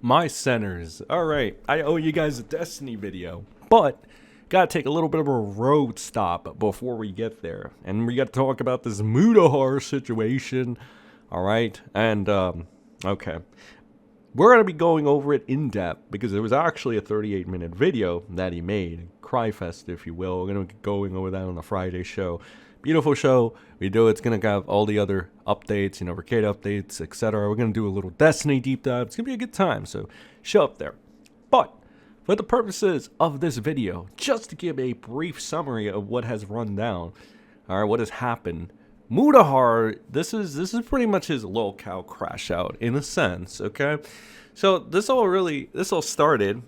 My centers. Alright, I owe you guys a Destiny video, but gotta take a little bit of a road stop before we get there. And we gotta talk about this Mutahar situation. Alright, and okay. We're gonna be going over it in depth because it was actually a 38-minute video that he made. Cryfest, if you will. We're gonna be going over that on the Friday show. Beautiful show. We do. It's gonna have all the other updates, arcade updates, etc. We're gonna do a little Destiny deep dive. It's gonna be a good time. So show up there. But for the purposes of this video, just to give a brief summary of what has run down, all right, what has happened. Mutahar, this is pretty much his lolcow crash out in a sense. Okay, so this all started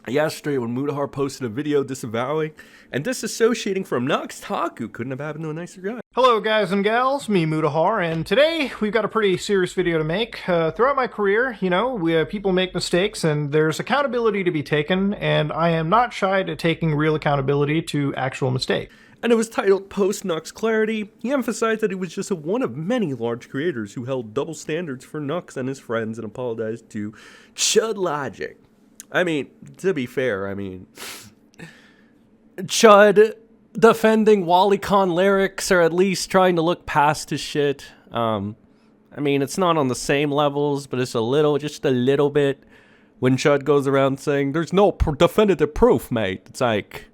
yesterday when Mutahar posted a video disavowing and disassociating from Nux Taku. Couldn't have happened to a nicer guy. Hello guys and gals, me Mutahar, and today we've got a pretty serious video to make. Throughout my career, people make mistakes and there's accountability to be taken, and I am not shy to taking real accountability to actual mistakes. And it was titled Post Nux Clarity. He emphasized that he was just one of many large creators who held double standards for Nux and his friends and apologized to Chud Logic. I mean, to be fair, Chud defending WolyCon lyrics or at least trying to look past his shit. It's not on the same levels, but it's just a little bit. When Chud goes around saying, there's no definitive proof, mate. It's like,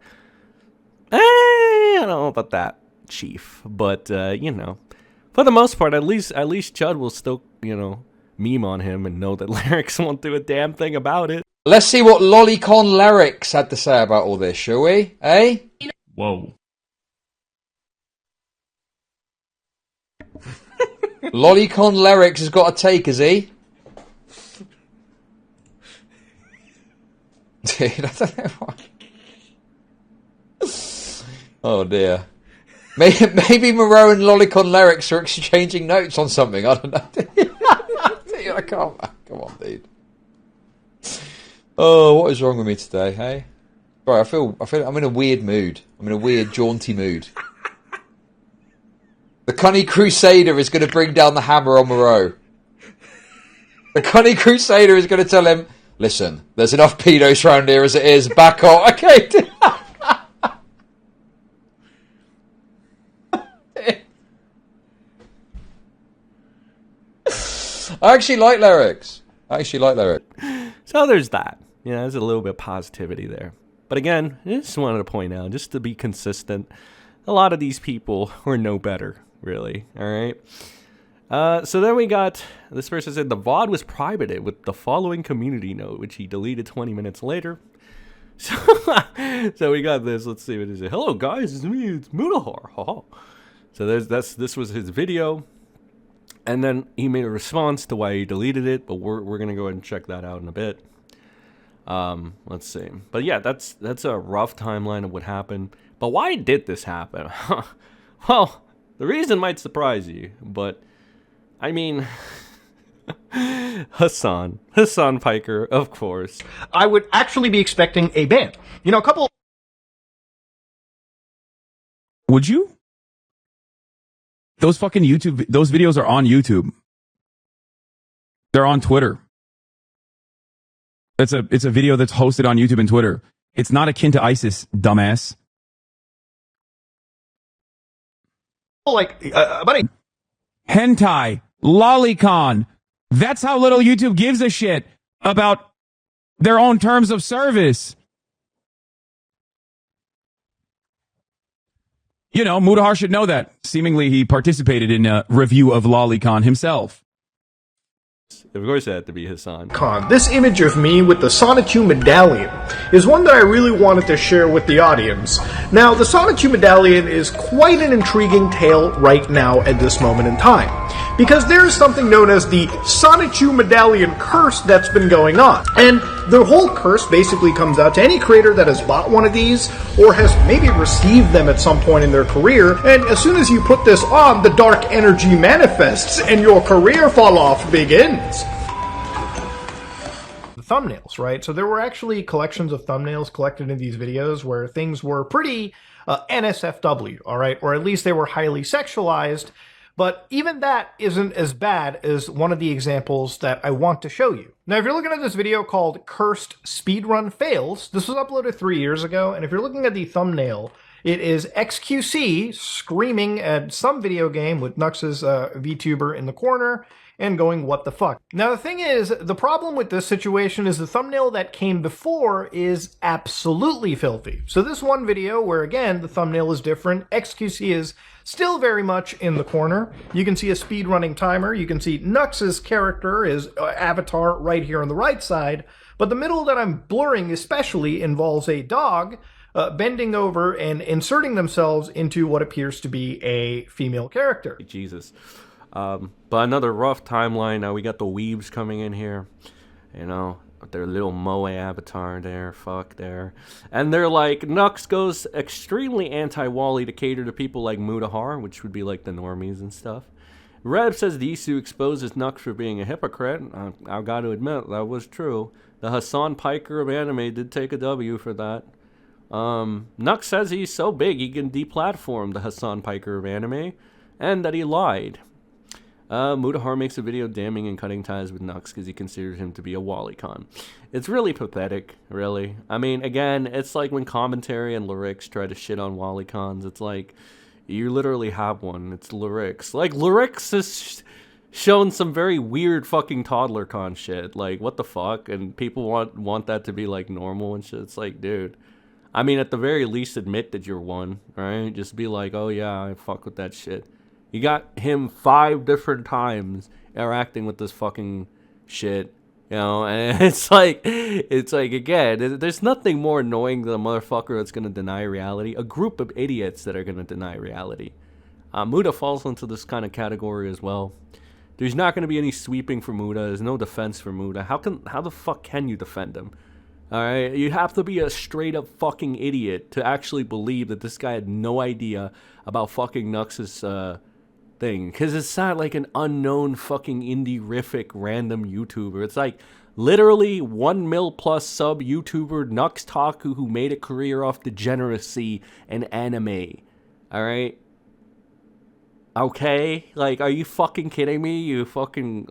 I don't know about that, chief. But, for the most part, at least Chud will still, meme on him and know that lyrics won't do a damn thing about it. Let's see what WolyCon lyrics had to say about all this, shall we? Eh? Whoa. WolyCon lyrics has got a take, has he? Dude, I don't know why. Oh dear. Maybe Moreau and WolyCon lyrics are exchanging notes on something. I don't know. Dude, I can't. Come on, dude. Oh, what is wrong with me today, hey? Right, I feel I'm in a weird mood. I'm in a weird, jaunty mood. The Cunny Crusader is going to bring down the hammer on Moreau. The Cunny Crusader is going to tell him, listen, there's enough pedos around here as it is. Back off. Okay. I actually like lyrics. So there's that. There's a little bit of positivity there. But again, I just wanted to point out, just to be consistent, a lot of these people were no better, really. All right. So then we got, this person said the VOD was privated with the following community note, which he deleted 20 minutes later. So we got this. Let's see what it is. Hello guys, it's me, it's Mutahar. So this was his video. And then he made a response to why he deleted it, but we're gonna go ahead and check that out in a bit. Let's see. But yeah, that's a rough timeline of what happened. But why did this happen? Well, the reason might surprise you, but Hasan Piker, of course. I would actually be expecting a ban. A couple... Would you? Those fucking those videos are on YouTube. They're on Twitter. It's a video that's hosted on YouTube and Twitter. It's not akin to ISIS, dumbass. Buddy. Hentai, lolicon. That's how little YouTube gives a shit about their own terms of service. Mutahar should know that. Seemingly, he participated in a review of lolicon himself. Of course, it had to be Hasan. This image of me with the Sonichu medallion is one that I really wanted to share with the audience. Now, the Sonichu medallion is quite an intriguing tale right now at this moment in time, because there is something known as the Sonichu medallion curse that's been going on. And the whole curse basically comes out to any creator that has bought one of these, or has maybe received them at some point in their career, and as soon as you put this on, the dark energy manifests, and your career fall off begins. Thumbnails, right? So there were actually collections of thumbnails collected in these videos where things were pretty NSFW, all right? Or at least they were highly sexualized, But even that isn't as bad as one of the examples that I want to show you. Now, if you're looking at this video called Cursed Speedrun Fails, this was uploaded 3 years ago, and if you're looking at the thumbnail, it is XQC screaming at some video game with Nux's VTuber in the corner and going, what the fuck? Now, the thing is, the problem with this situation is the thumbnail that came before is absolutely filthy. So this one video, where again, the thumbnail is different, XQC is still very much in the corner. You can see a speedrunning timer. You can see Nux's character, his avatar, right here on the right side. But the middle that I'm blurring especially involves a dog bending over and inserting themselves into what appears to be a female character. Jesus. But another rough timeline. Now we got the weebs coming in here, you know, with their little moe avatar there, fuck there. And they're like, Nux goes extremely anti-Woli to cater to people like Mutahar, which would be like the normies and stuff. Reb says Desu exposes Nux for being a hypocrite. I've got to admit, that was true. The Hasan Piker of anime did take a W for that. Nux says he's so big he can deplatform the Hasan Piker of anime, and that he lied. Mutahar makes a video damning and cutting ties with Nux because he considers him to be a WoliCon. It's really pathetic, really. I mean, again, it's like when commentary and lyrics try to shit on WoliCons. It's like, you literally have one. It's lyrics. Like, lyrics has shown some very weird fucking toddler con shit. Like, what the fuck? And people want that to be, like, normal and shit. It's like, dude. I mean, at the very least, admit that you're one, right? Just be like, oh yeah, I fuck with that shit. You got him 5 different times interacting with this fucking shit, you know, and it's like, again, there's nothing more annoying than a motherfucker that's gonna deny reality. A group of idiots that are gonna deny reality. Muta falls into this kind of category as well. There's not gonna be any sweeping for Muta. There's no defense for Muta. How the fuck can you defend him? Alright, you have to be a straight up fucking idiot to actually believe that this guy had no idea about fucking Nux's thing, because it's not like an unknown fucking indie-rific random YouTuber. It's like literally 1 mil plus sub YouTuber Nux Taku who made a career off degeneracy and anime. Alright? Okay? Like, are you fucking kidding me? You fucking,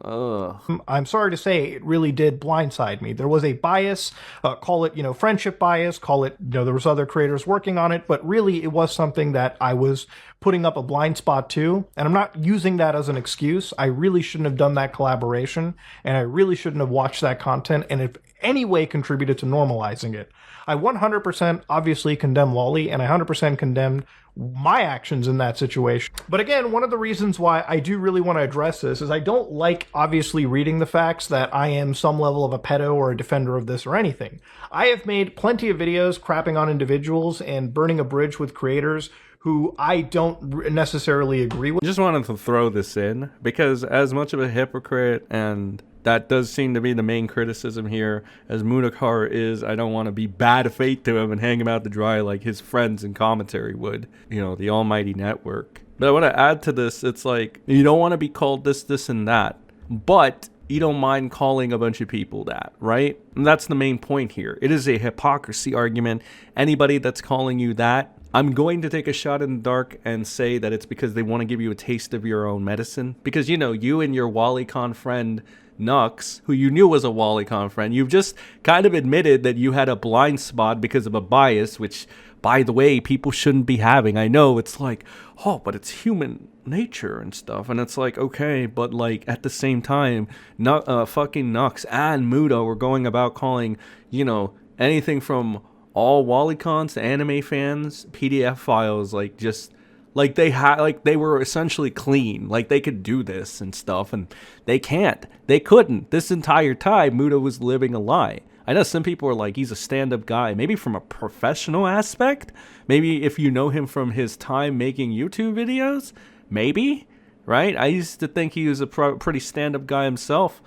I'm sorry to say, it really did blindside me. There was a bias, call it, you know, friendship bias, call it, you know, there was other creators working on it, but really it was something that I was putting up a blind spot to, and I'm not using that as an excuse. I really shouldn't have done that collaboration, and I really shouldn't have watched that content, and if any way contributed to normalizing it. I 100% obviously condemn Woli, and I 100% condemned my actions in that situation. But again, one of the reasons why I do really want to address this is I don't like, obviously, reading the facts that I am some level of a pedo or a defender of this or anything. I have made plenty of videos crapping on individuals and burning a bridge with creators who I don't necessarily agree with. I just wanted to throw this in because as much of a hypocrite, and that does seem to be the main criticism here, as Mutahar is, I don't want to be bad faith to him and hang him out to dry like his friends in commentary would, you know, the almighty network. But I want to add to this, it's like, you don't want to be called this, this, and that, but you don't mind calling a bunch of people that, right? And that's the main point here. It is a hypocrisy argument. Anybody that's calling you that, I'm going to take a shot in the dark and say that it's because they want to give you a taste of your own medicine. Because, you know, you and your WoliCon friend, Nux, who you knew was a WoliCon friend, you've just kind of admitted that you had a blind spot because of a bias, which, by the way, people shouldn't be having. I know it's like, oh, but it's human nature and stuff. And it's like, okay, but like at the same time, fucking Nux and Muta were going about calling, you know, anything from all WoliCons to anime fans PDF files, like, just like they were essentially clean, like they could do this and stuff, and they couldn't. This entire time Muta was living a lie. I know some people are like, he's a stand-up guy, maybe from a professional aspect, maybe if you know him from his time making YouTube videos, maybe, right? I used to think he was a pretty stand-up guy himself,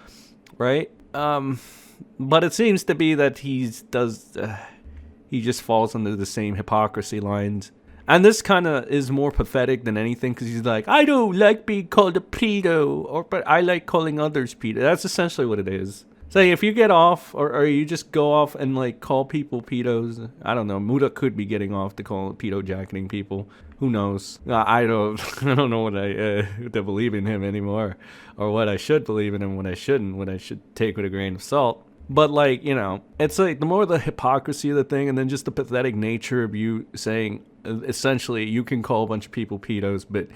right? But it seems to be that he just falls under the same hypocrisy lines. And this kind of is more pathetic than anything, because he's like, I don't like being called a pedo, but I like calling others pedo. That's essentially what it is. Say if you get off, or you just go off and like call people pedos. I don't know. Muta could be getting off to call pedo jacketing people. Who knows? I don't. I don't know what to believe in him anymore, or what I should believe in him, what I shouldn't, what I should take with a grain of salt. But like, you know, it's like the more the hypocrisy of the thing, and then just the pathetic nature of you saying, essentially, you can call a bunch of people pedos, but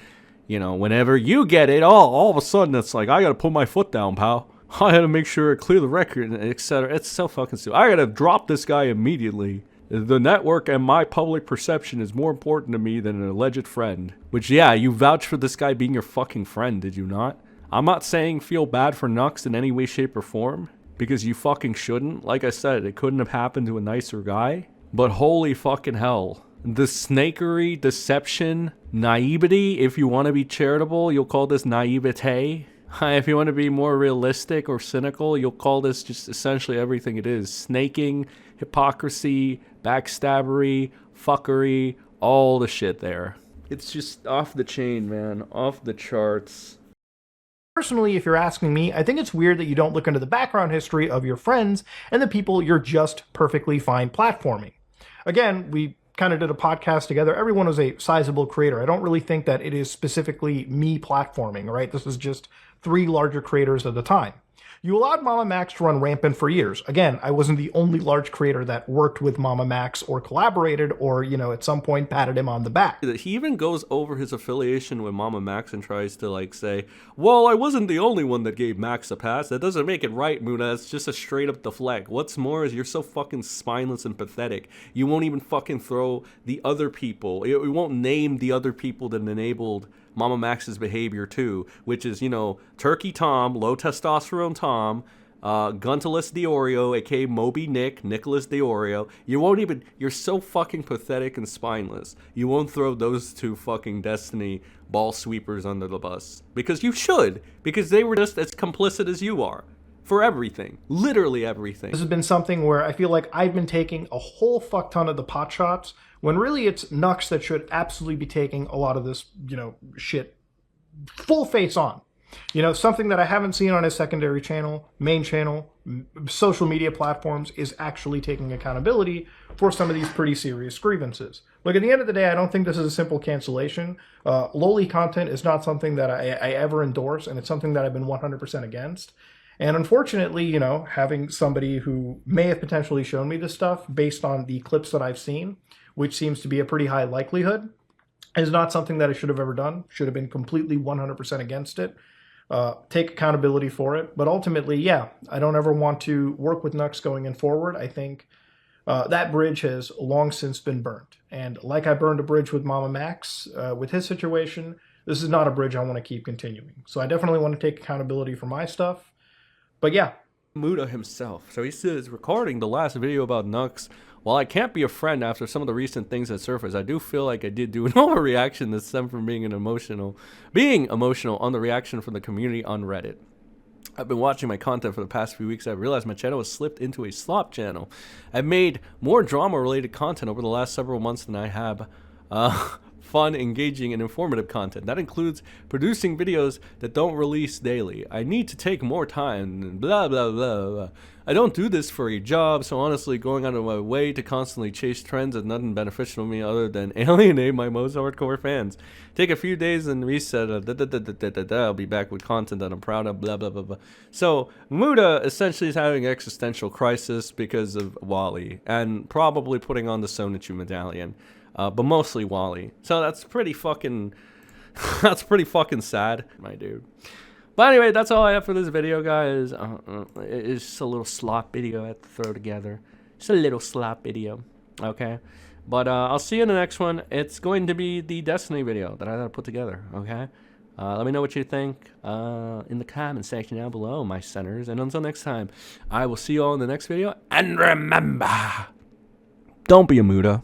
you know, whenever you get it, all of a sudden it's like, I gotta put my foot down, pal. I gotta make sure I clear the record, etc. It's so fucking stupid. I gotta drop this guy immediately. The network and my public perception is more important to me than an alleged friend. Which, yeah, you vouched for this guy being your fucking friend, did you not? I'm not saying feel bad for Nux in any way, shape, or form, because you fucking shouldn't. Like I said, it couldn't have happened to a nicer guy. But holy fucking hell. The snakery, deception, naivety, if you want to be charitable, you'll call this naivete. If you want to be more realistic or cynical, you'll call this just essentially everything it is. Snaking, hypocrisy, backstabbery, fuckery, all the shit there. It's just off the chain, man. Off the charts. Personally, if you're asking me, I think it's weird that you don't look into the background history of your friends and the people you're just perfectly fine platforming. Again, we kind of did a podcast together. Everyone was a sizable creator. I don't really think that it is specifically me platforming, right? This is just 3 larger creators at the time. You allowed Mama Max to run rampant for years. Again, I wasn't the only large creator that worked with Mama Max or collaborated or, you know, at some point patted him on the back. He even goes over his affiliation with Mama Max and tries to like say, well, I wasn't the only one that gave Max a pass. That doesn't make it right, Muna. It's just a straight up deflect. What's more is you're so fucking spineless and pathetic. You won't even fucking throw the other people. You won't name the other people that enabled Mama Max's behavior too, which is, you know, Turkey Tom, low testosterone Tom, Guntalus Diorio, aka Moby Nick, Nicholas Diorio. You won't even, you're so fucking pathetic and spineless. You won't throw those 2 fucking Destiny ball sweepers under the bus. Because you should, because they were just as complicit as you are. For everything. Literally everything. This has been something where I feel like I've been taking a whole fuck ton of the pot shots, when really it's Nux that should absolutely be taking a lot of this, you know, shit full face on. You know, something that I haven't seen on his secondary channel, main channel, social media platforms is actually taking accountability for some of these pretty serious grievances. Look, at the end of the day, I don't think this is a simple cancellation. Loli content is not something that I ever endorse, and it's something that I've been 100% against. And unfortunately, you know, having somebody who may have potentially shown me this stuff based on the clips that I've seen, which seems to be a pretty high likelihood, is not something that I should have ever done. Should have been completely 100% against it. Take accountability for it. But ultimately, yeah, I don't ever want to work with Nux going in forward. I think that bridge has long since been burnt. And like I burned a bridge with Mama Max, with his situation, this is not a bridge I want to keep continuing. So I definitely want to take accountability for my stuff. But yeah. Muta himself. So he says, recording the last video about Nux, while I can't be a friend after some of the recent things that surfaced, I do feel like I did do an overreaction that stemmed from being emotional on the reaction from the community on Reddit. I've been watching my content for the past few weeks. I realized my channel has slipped into a slop channel. I've made more drama-related content over the last several months than I have fun, engaging, and informative content. That includes producing videos that don't release daily. I need to take more time, blah, blah, blah, blah. I don't do this for a job, so honestly, going out of my way to constantly chase trends is nothing beneficial to me other than alienate my most hardcore fans. Take a few days and reset. I'll be back with content that I'm proud of, blah, blah, blah, blah. So, Muta essentially is having an existential crisis because of Woli, and probably putting on the Sonichu medallion. But mostly Woli. So that's pretty fucking sad, my dude. But anyway, that's all I have for this video, guys. It's just a little slop video I have to throw together. Just a little slop video, okay? But I'll see you in the next one. It's going to be the Destiny video that I gotta put together, okay? Let me know what you think in the comment section down below, my centers. And until next time, I will see you all in the next video. And remember, don't be a Muta.